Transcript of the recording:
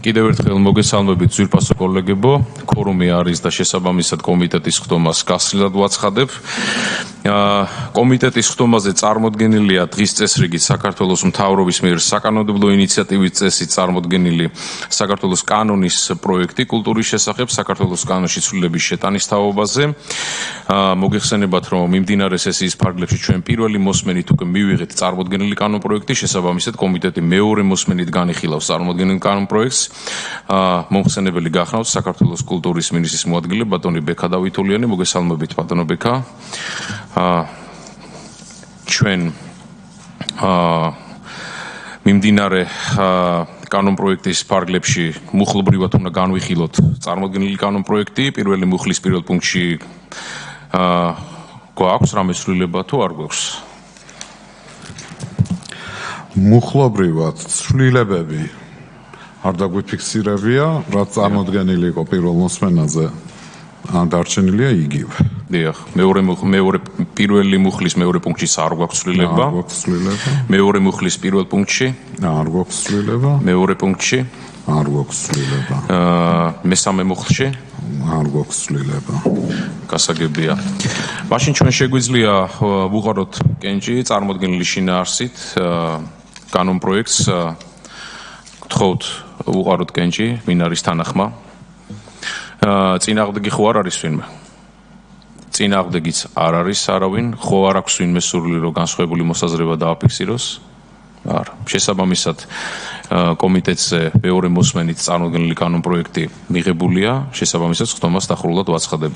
კიდევ ერთხელ მოგესალმებით ძვირფასო კოლეგებო, ქორუმი არის და შესაბამისად კომიტეტის ხდომას გასვლად ვაცხადებ. კომიტეტის ხდომაზე წარმოდგენილია დღის წესრიგით საქართველოს მთავრობის მიერ საკანონმდებლო ინიციატივის წესით წარმოდგენილი საქართველოს კანონის პროექტი კულტურის შესახებ საქართველოს კანონში ცვლილების შეტანის თაობაზე. მოგეხსენებათ, რომ მიმდინარე სესიის ფარგლებში ჩვენ პირველი მოსმენით უკვე მივიღეთ წარმოდგენილი კანონ პროექტი, შესაბამისად კომიტეტი მეორე მოსმენით განიხილავს წარმოდგენილ კანონ პროექტს. მომხსენებელი გახსნათ საქართველოს კულტურის მინისტრის მოადგილე ბატონი ბექა დავითულიანი. მოგესალმებით ბატონო ბექა. ჩვენ მიმდინარე კანონ პროექტის ფარგლებში მუხლობრივად უნდა განვიხილოთ წარმოდგენილი კანონ პროექტი. პირველი მუხლის პირველ პუნქტში გვაქვს რამე ცვლილება თუ არ გვაქვს? მუხლობრივად ცვლილებები არ დაგვიფიქსირებია, რაც წარმოდგენილი იყო პირველ მოსმენაზე, დარჩენილია იგივე. დიახ, პირველი მუხლის მეორე პუნქტში არ გვაქვს ცვლილება. მეორე მუხლის პირველ პუნქტში არ გვაქვს ცვლილება. მეორე პუნქტში არ გვაქვს ცვლილება. მესამე მუხლში არ გვაქვს ცვლილება. გასაგებია. მაშინ ჩვენ შეგვიძლია ვუყაროთ კენჭი წარმოდგენილი შინაარსით კანონ პროექტს. გთხოვთ ვუყაროთ კენჭი, ვინ არის თანახმა? წინააღმდეგი ხო არ არის ვინმე? წინააღმდეგიც არ არის არავინ, ხო არ აქვს ვინმე სურვილი რომ განსხვავებული მოსაზრება დააფიქსიროს? არა. შესაბამისად კომიტეტზე მეორე მოსმენით წარმოდგენილი კანონ პროექტი მიღებულია, შესაბამისად ხდომას დახურულად ვაცხადებ.